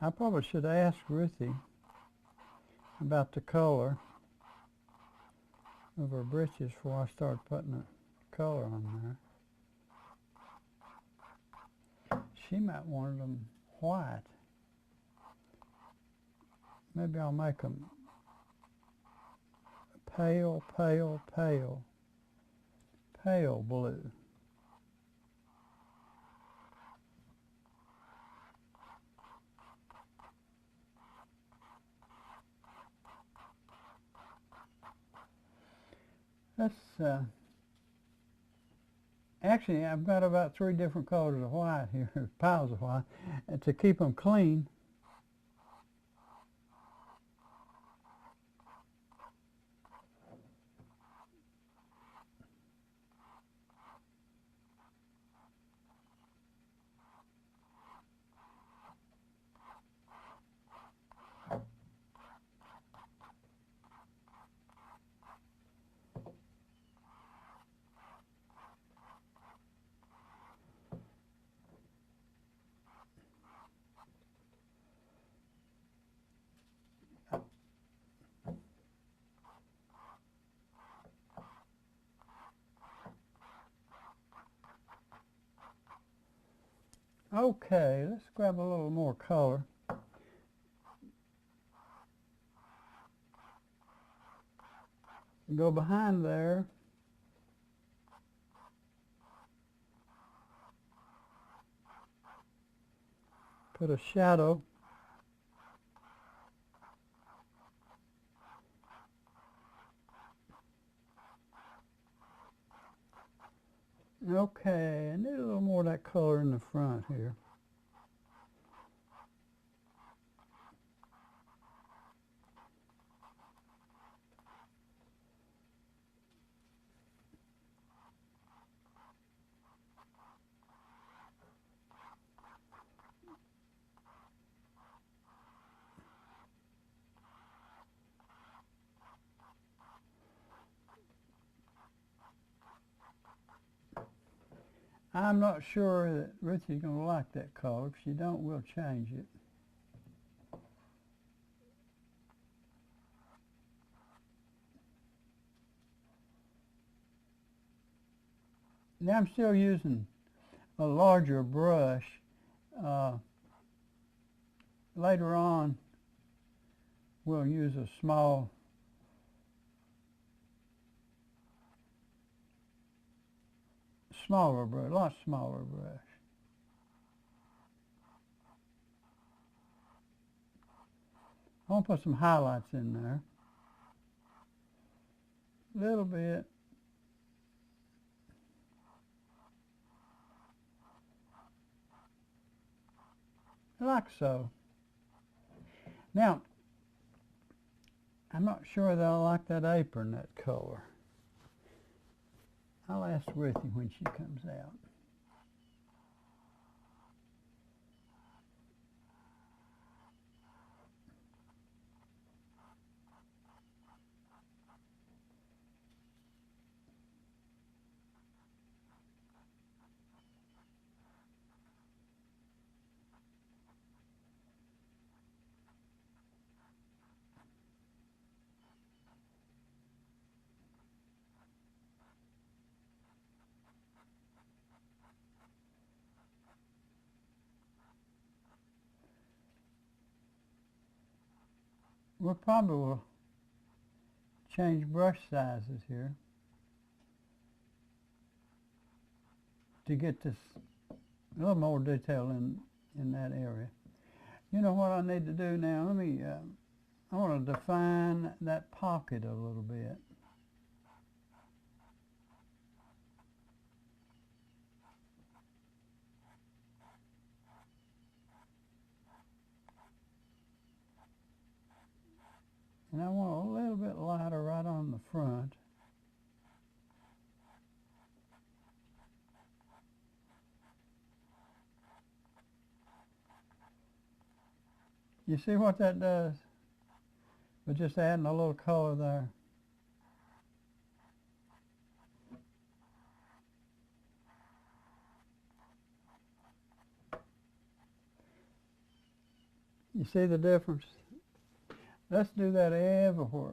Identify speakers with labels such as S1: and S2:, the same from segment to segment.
S1: I probably should ask Ruthie about the color of her britches before I start putting the color on there. She might want them white. Maybe I'll make them pale, pale, pale, pale blue. That's actually, I've got about 3 different colors of white here, piles of white, and to keep them clean. Okay, let's grab a little more color. Go behind there. Put a shadow. Okay, I need a little more of that color in the front here. I'm not sure that Richie's going to like that color. If she don't, we'll change it. Now I'm still using a larger brush. Later on, we'll use a smaller brush, a lot smaller brush. I want to put some highlights in there. A little bit. Like so. Now, I'm not sure that I like that apron, that color. I'll ask Ruthie when she comes out. We'll probably change brush sizes here to get this a little more detail in that area. You know what I need to do now? I want to define that pocket a little bit. And I want a little bit lighter right on the front. You see what that does? But just adding a little color there. You see the difference? Let's do that everywhere.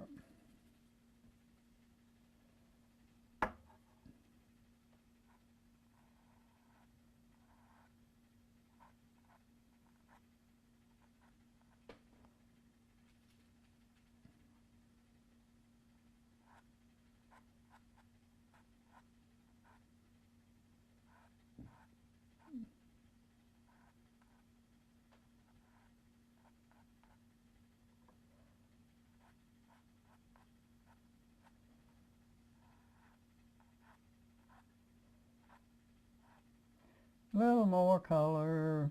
S1: A little more color.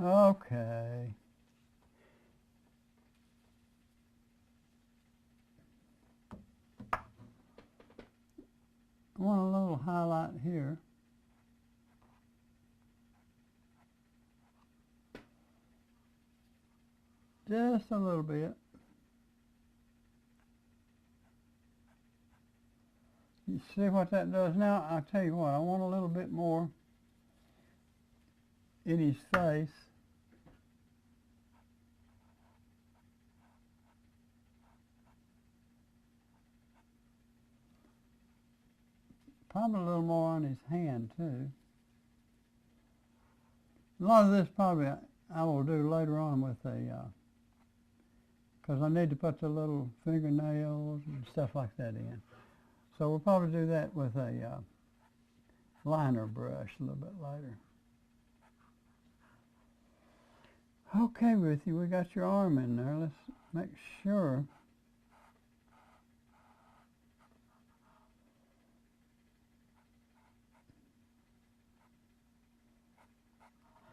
S1: Okay. I want a little highlight here. Just a little bit. You see what that does now? I'll tell you what, I want a little bit more in his face. Probably a little more on his hand too. A lot of this probably I will do later on with a, because I need to put the little fingernails and stuff like that in. So we'll probably do that with a liner brush a little bit later. Okay, Ruthie, we got your arm in there. Let's make sure.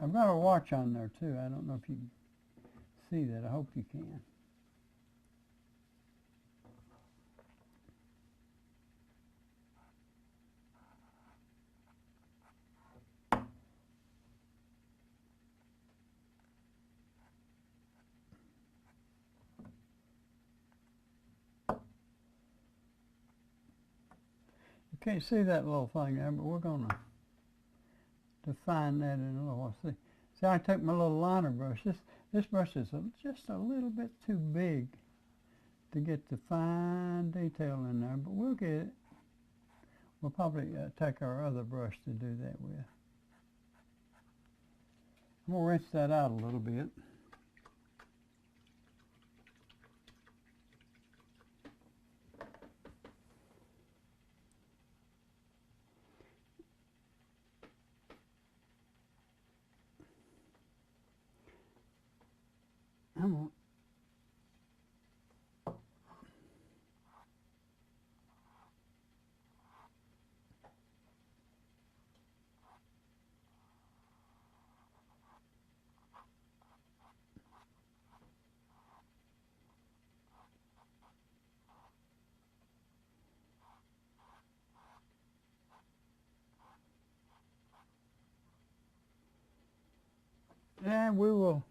S1: I've got a watch on there too. I don't know if you can see that. I hope you can. You can't see that little thing there, but we're going to define that in a little while. See, I took my little liner brush. This brush is just a little bit too big to get the fine detail in there, but we'll get it. We'll probably take our other brush to do that with. I'm going to rinse that out a little bit. And we will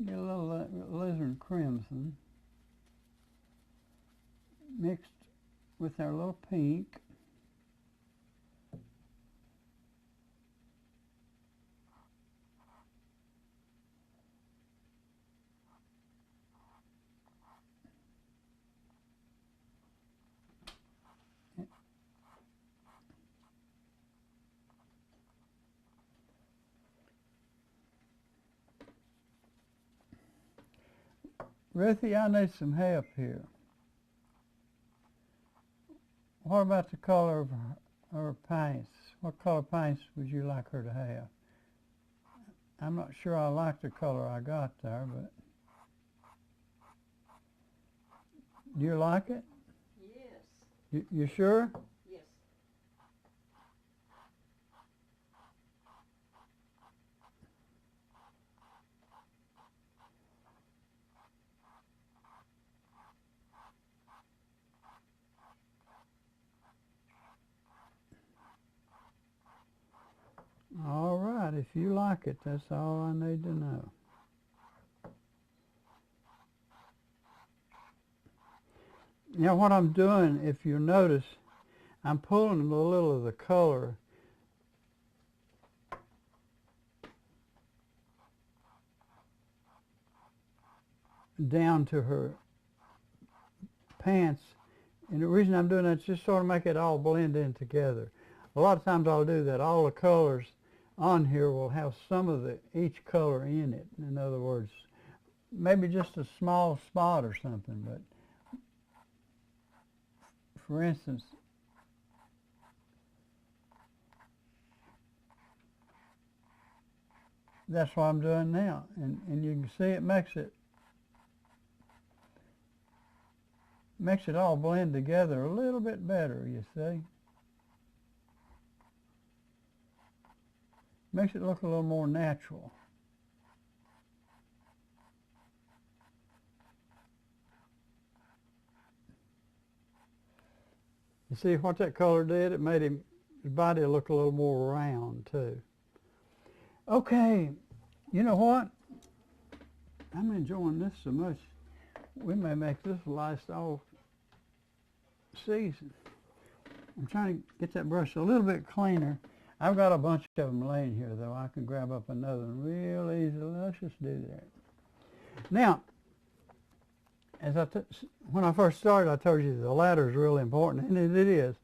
S1: get a little alizarin crimson mixed with our little pink. Ruthie, I need some help here. What about the color of her paints? What color paints would you like her to have? I'm not sure I like the color I got there, but do you like it?
S2: Yes.
S1: You sure?
S2: Yes.
S1: All right, if you like it, that's all I need to know. Now what I'm doing, if you notice, I'm pulling a little of the color down to her pants. And the reason I'm doing that is just sort of make it all blend in together. A lot of times I'll do that. All the colors on here will have some of each color in it. In other words, maybe just a small spot or something. But for instance, that's what I'm doing now. And you can see it makes it all blend together a little bit better, you see. Makes it look a little more natural. You see what that color did? It made his body look a little more round too. Okay, you know what? I'm enjoying this so much. We may make this last all season. I'm trying to get that brush a little bit cleaner. I've got a bunch of them laying here, though. I can grab up another one real easily. Let's just do that. Now, when I first started, I told you the ladder is really important, and it is.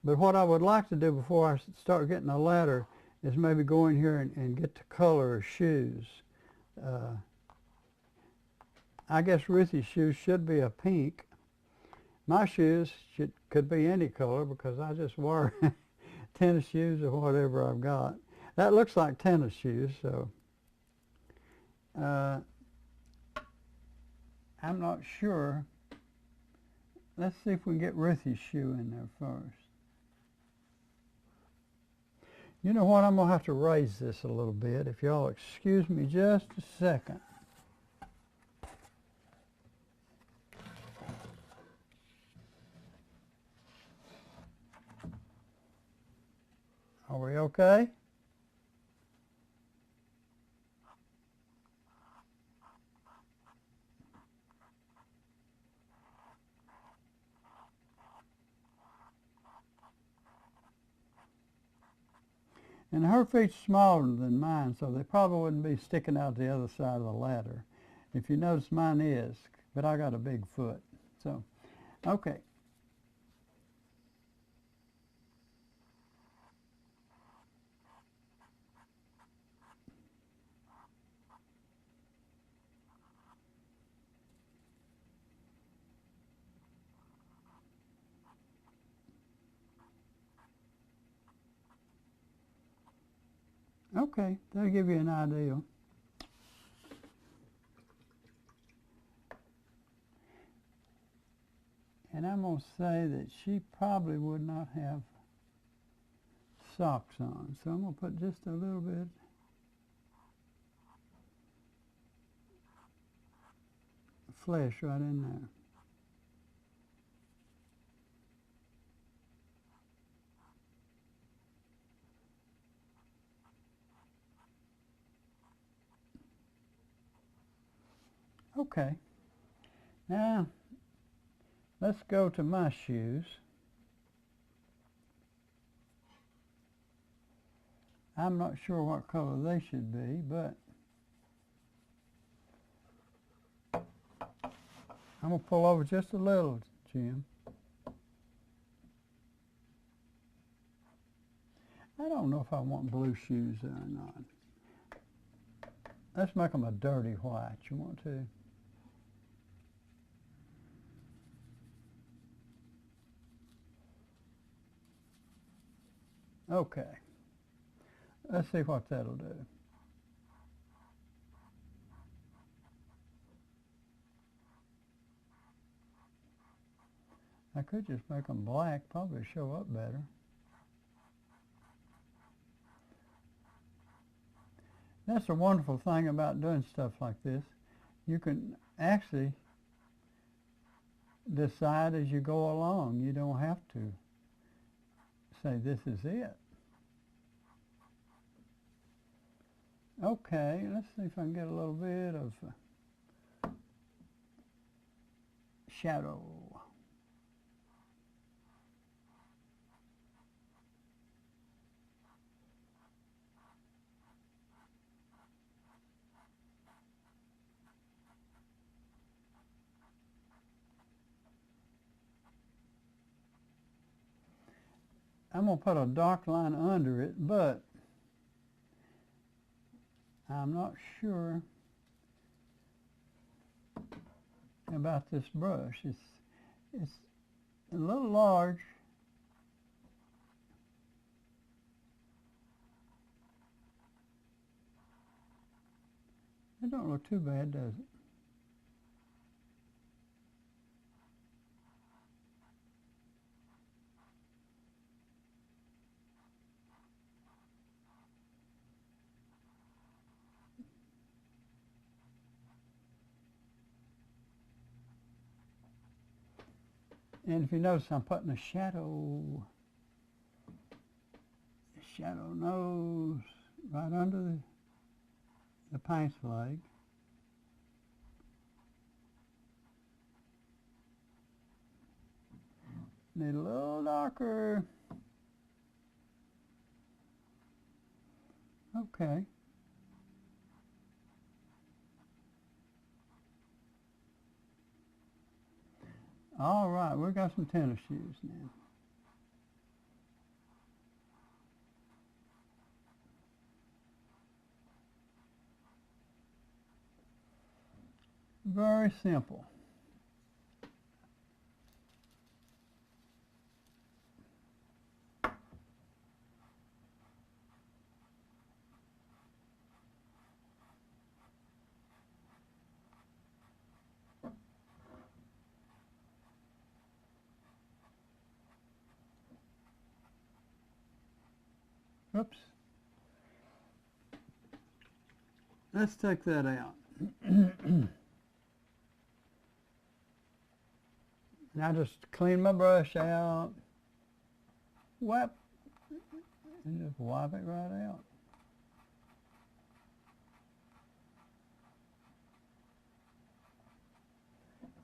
S1: But what I would like to do before I start getting a ladder is maybe go in here and get the color of shoes. I guess Ruthie's shoes should be a pink. My shoes could be any color because I just wear tennis shoes or whatever I've got. That looks like tennis shoes, so I'm not sure. Let's see if we can get Ruthie's shoe in there first. You know what? I'm going to have to raise this a little bit. If y'all excuse me just a second. Are we okay? And her feet's smaller than mine, so they probably wouldn't be sticking out the other side of the ladder. If you notice, mine is, but I got a big foot. So, okay. Okay, that'll give you an idea. And I'm going to say that she probably would not have socks on. So I'm going to put just a little bit flesh right in there. Okay, now let's go to my shoes. I'm not sure what color they should be, but I'm going to pull over just a little, Jim. I don't know if I want blue shoes there or not. Let's make them a dirty white. You want to? Okay. Let's see what that'll do. I could just make them black, probably show up better. That's a wonderful thing about doing stuff like this. You can actually decide as you go along. You don't have to say this is it. Okay, let's see if I can get a little bit of shadow. I'm going to put a dark line under it, but I'm not sure about this brush. It's a little large. It don't look too bad, does it? And if you notice, I'm putting a shadow nose right under the paint's leg. Need a little darker. Okay. All right, we got some tennis shoes now. Very simple. Oops. Let's take that out. Now just clean my brush out, wipe, and just wipe it right out.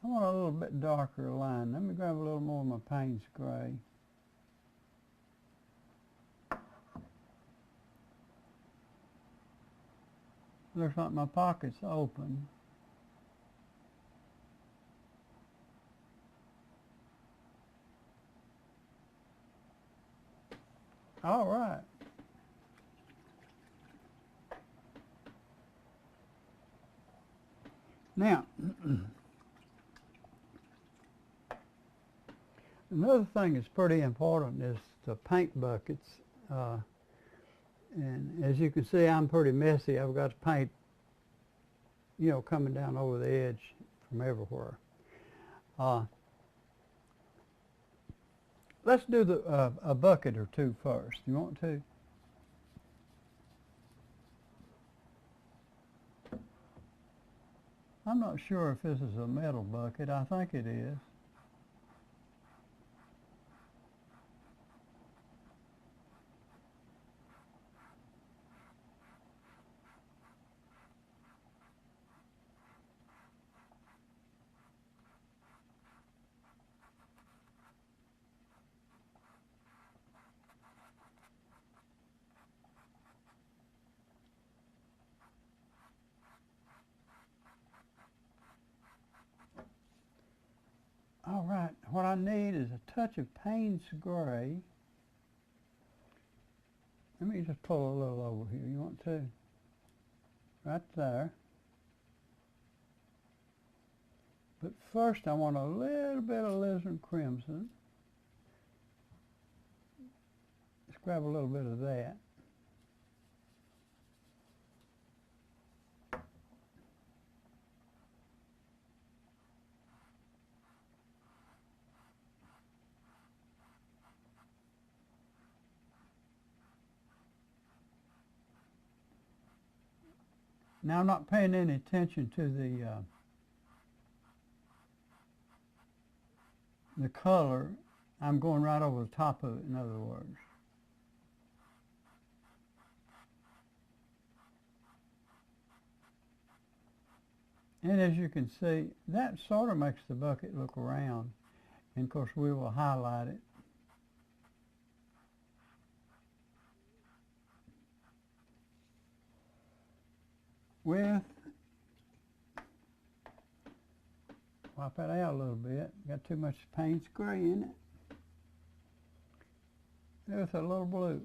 S1: I want a little bit darker line. Let me grab a little more of my Payne's gray. Looks like my pocket's open. All right. Now, another thing that's pretty important is the paint buckets. And as you can see, I'm pretty messy. I've got paint, coming down over the edge from everywhere. Let's do a bucket or two first. You want to? I'm not sure if this is a metal bucket. I think it is. All right, what I need is a touch of Payne's gray. Let me just pull a little over here. You want to? Right there. But first I want a little bit of alizarin crimson. Let's grab a little bit of that. Now I'm not paying any attention to the color. I'm going right over the top of it, in other words. And as you can see, that sort of makes the bucket look round. And of course we will highlight it. With, wipe that out a little bit. Got too much Payne's gray in it. There's a little blue.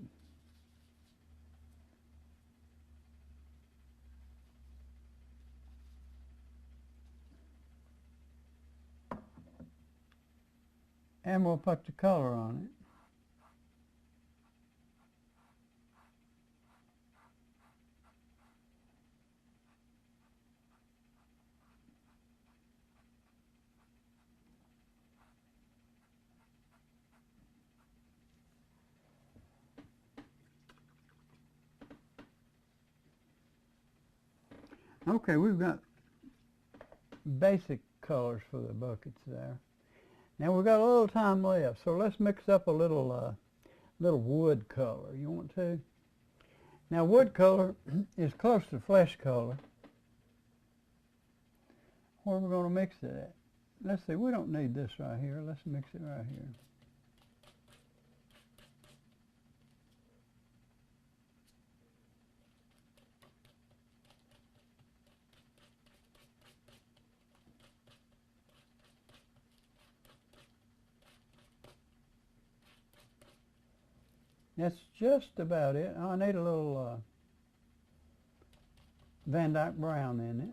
S1: And we'll put the color on it. Okay, we've got basic colors for the buckets there. Now we've got a little time left, so let's mix up a little wood color. You want to? Now wood color is close to flesh color. Where are we going to mix it at? Let's see, we don't need this right here. Let's mix it right here. That's just about it. I need a little Van Dyke brown in it.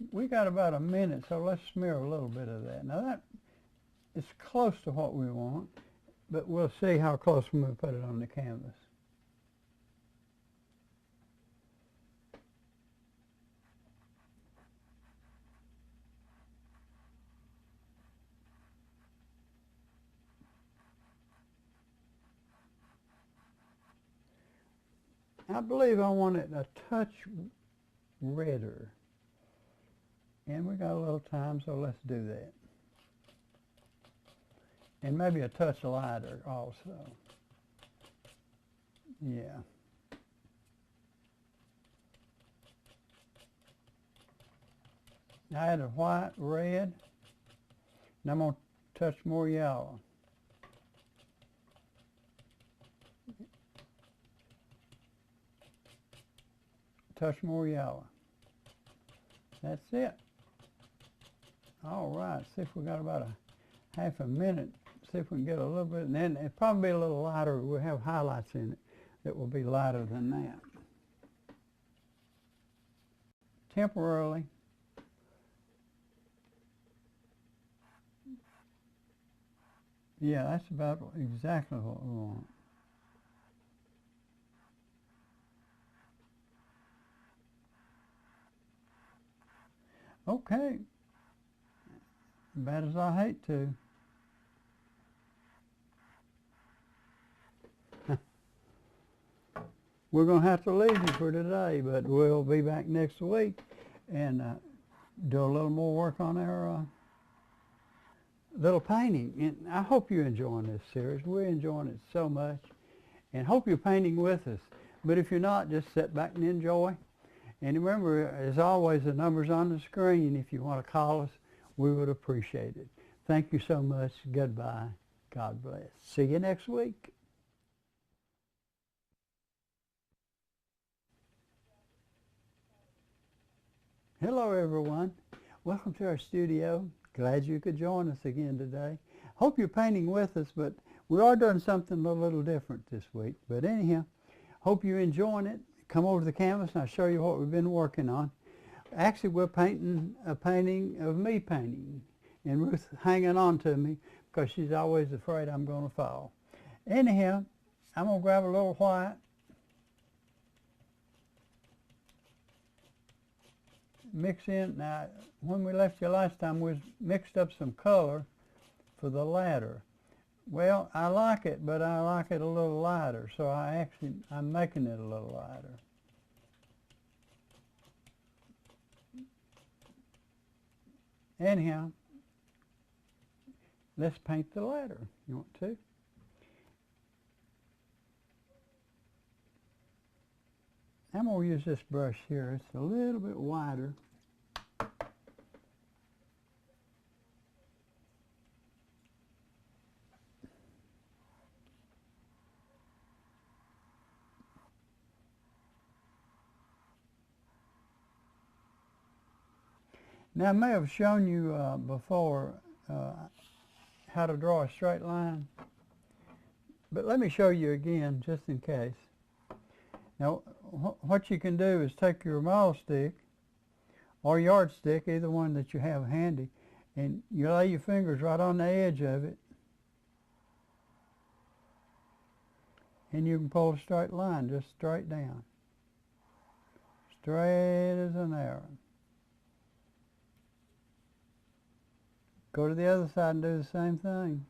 S1: We got about a minute, so let's smear a little bit of that. Now that is close to what we want, but we'll see how close when we put it on the canvas. I believe I want it a touch redder. And we got a little time, so let's do that. And maybe a touch lighter also. Yeah. I had a white, red, and I'm going to touch more yellow. Touch more yellow. That's it. All right, see if we got about a half a minute. See if we can get a little bit, and then it'll probably be a little lighter. We'll have highlights in it that will be lighter than that. Temporarily. Yeah, that's about exactly what we want. Okay. Bad as I hate to. We're going to have to leave you for today, but we'll be back next week and do a little more work on our little painting. And I hope you're enjoying this series. We're enjoying it so much, and hope you're painting with us. But if you're not, just sit back and enjoy. And remember, as always, the number's on the screen. If you want to call us, we would appreciate it. Thank you so much. Goodbye. God bless. See you next week. Hello, everyone. Welcome to our studio. Glad you could join us again today. Hope you're painting with us, but we are doing something a little different this week. But anyhow, hope you're enjoying it. Come over to the canvas and I'll show you what we've been working on. Actually, we're painting a painting of me painting, and Ruth's hanging on to me because she's always afraid I'm going to fall. Anyhow, I'm going to grab a little white, mix in. Now, when we left you last time, we mixed up some color for the ladder. Well, I like it, but I like it a little lighter, so I'm making it a little lighter. Anyhow, let's paint the ladder. You want to? I'm going to use this brush here. It's a little bit wider. Now, I may have shown you before how to draw a straight line, but let me show you again just in case. Now, what you can do is take your maul stick or yardstick, either one that you have handy, and you lay your fingers right on the edge of it, and you can pull a straight line just straight down, straight as an arrow. Go to the other side and do the same thing.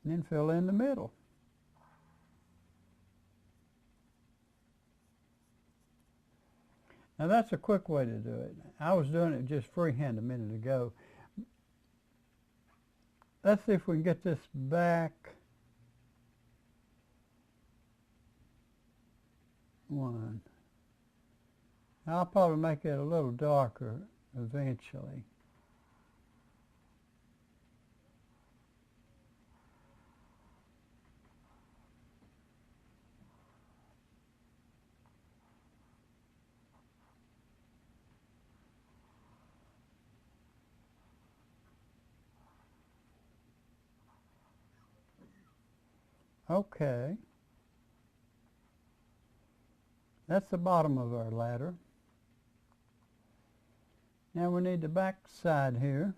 S1: And then fill in the middle. Now that's a quick way to do it. I was doing it just freehand a minute ago. Let's see if we can get this back one. I'll probably make it a little darker eventually. Okay. That's the bottom of our ladder. Now we need the back side here.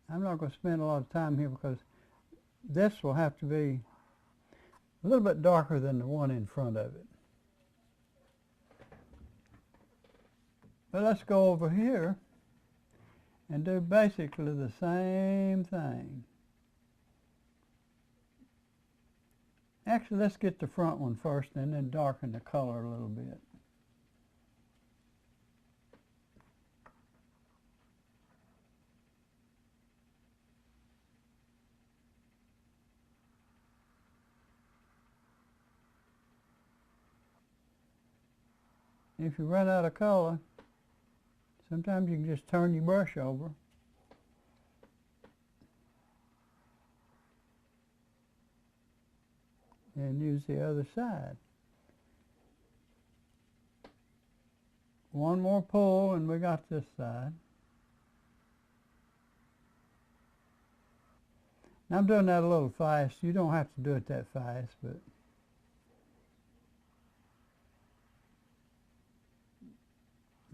S1: I'm not going to spend a lot of time here because this will have to be a little bit darker than the one in front of it. But let's go over here and do basically the same thing. Actually, let's get the front one first and then darken the color a little bit. If you run out of color, sometimes you can just turn your brush over. And use the other side. One more pull and we got this side. Now I'm doing that a little fast. You don't have to do it that fast, but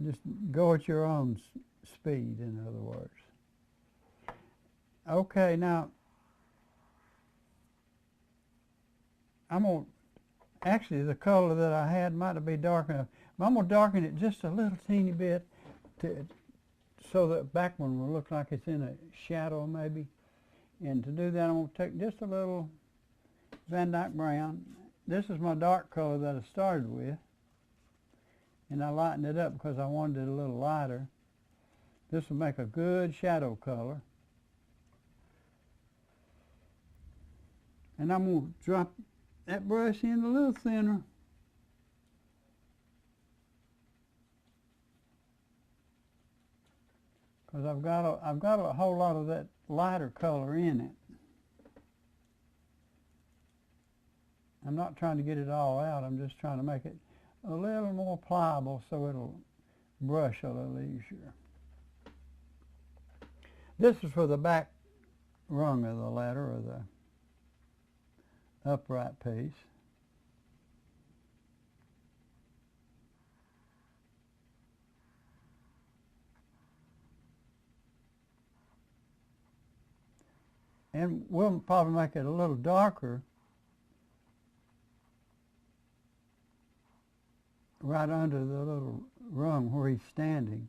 S1: just go at your own speed, in other words. Okay, now actually the color that I had might have been dark enough, but I'm going to darken it just a little teeny bit so that back one will look like it's in a shadow maybe. And to do that, I'm going to take just a little Van Dyke brown. This is my dark color that I started with, and I lightened it up because I wanted it a little lighter. This will make a good shadow color. And I'm going to drop that brush in a little thinner. Because I've got a whole lot of that lighter color in it. I'm not trying to get it all out, I'm just trying to make it a little more pliable so it'll brush a little easier. This is for the back rung of the ladder, or the upright piece. And we'll probably make it a little darker right under the little rung where he's standing.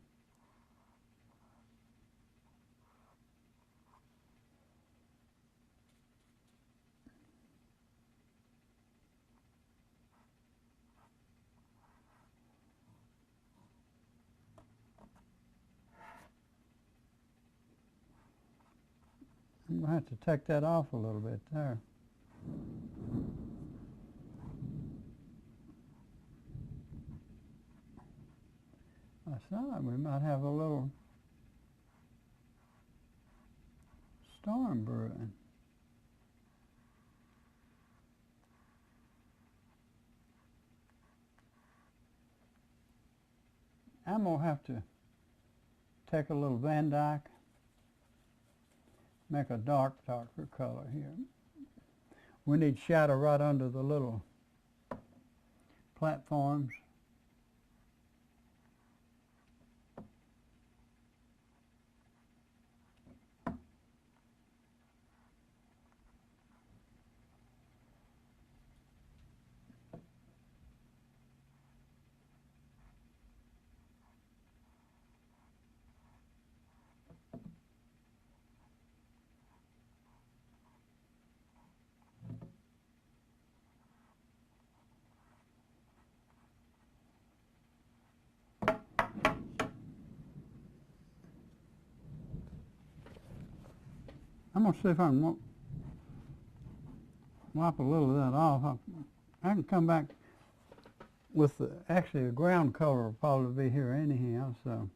S1: I'm going to have to take that off a little bit there. I thought we might have a little storm brewing. I'm going to have to take a little Van Dyke, make a darker color here. We need shadow right under the little platforms. I'm going to see if I can wipe a little of that off. I can come back with actually the ground color will probably be here anyhow, so.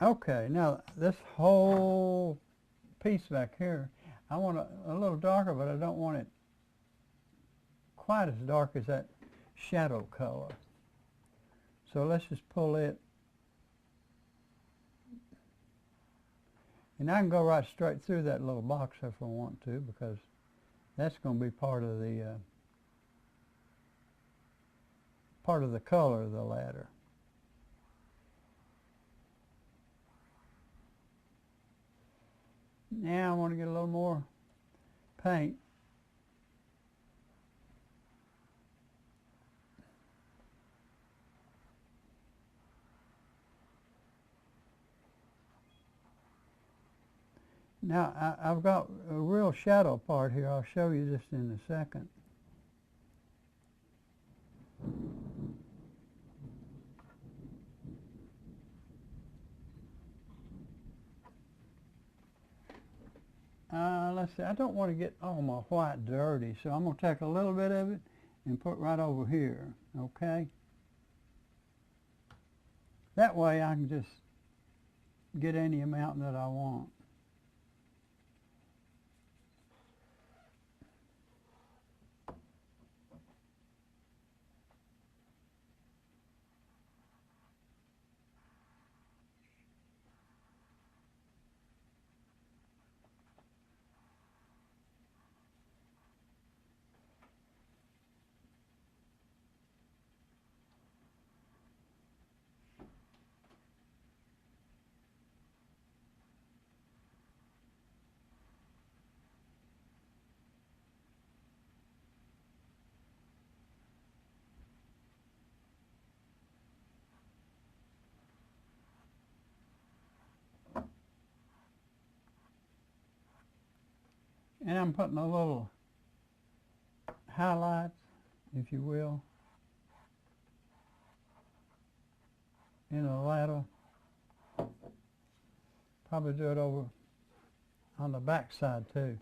S1: Okay, now this whole piece back here, I want it a little darker, but I don't want it quite as dark as that shadow color. So let's just pull it. And I can go right straight through that little box if I want to, because that's going to be part of the color of the ladder. Now I want to get a little more paint. Now I've got a real shadow part here. I'll show you just in a second. Let's see, I don't want to get all my white dirty, so I'm going to take a little bit of it and put right over here, okay? That way I can just get any amount that I want. And I'm putting a little highlights, if you will, in the ladder. Probably do it over on the back side too.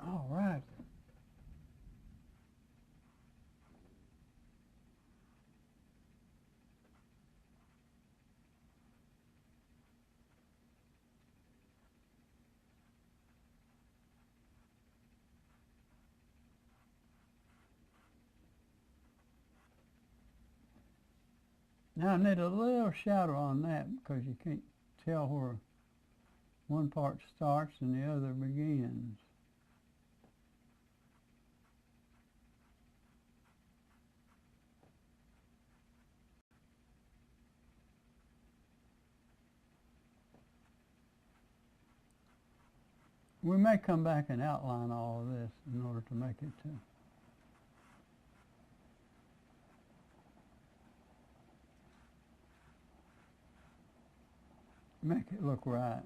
S1: All right. Now I need a little shadow on that because you can't tell where one part starts and the other begins. We may come back and outline all of this in order to make it make it look right.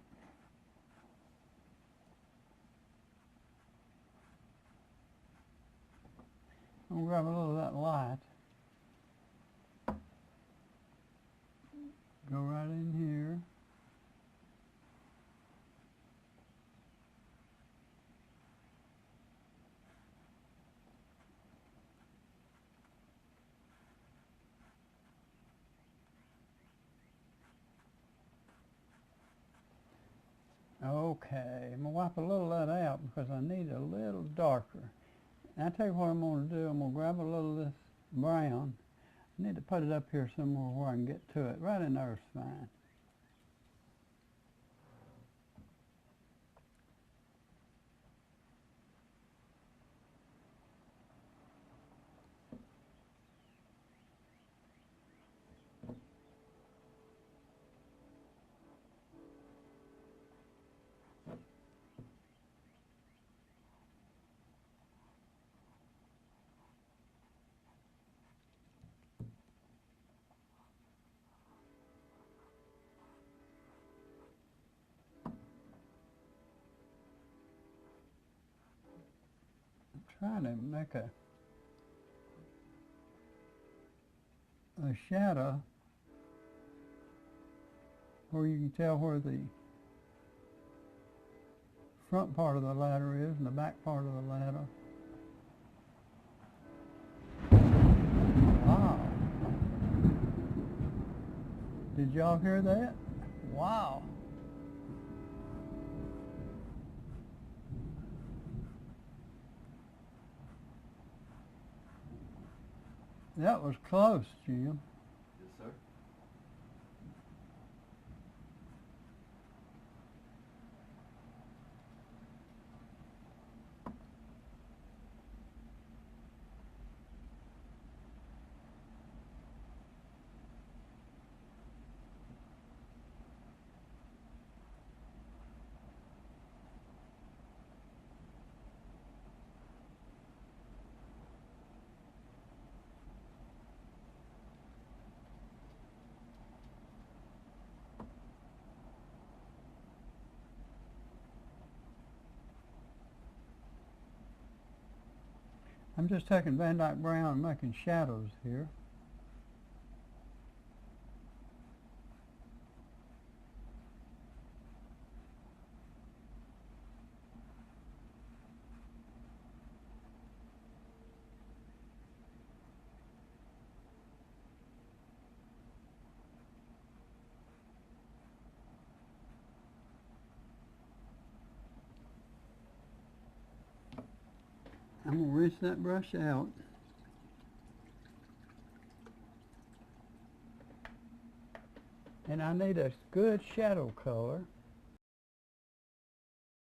S1: I'm gonna grab a little of that light. Go right in here. Okay, I'm gonna wipe a little of that out because I need a little darker. And I tell you what I'm gonna do, I'm gonna grab a little of this brown. I need to put it up here somewhere where I can get to it. Right in there is fine. Trying to make a shadow where you can tell where the front part of the ladder is and the back part of the ladder. Wow. Did y'all hear that? Wow. That was close, Jim.
S3: Yes, sir.
S1: I'm just taking Van Dyke Brown and making shadows here. I'm going to rinse that brush out. And I need a good shadow color.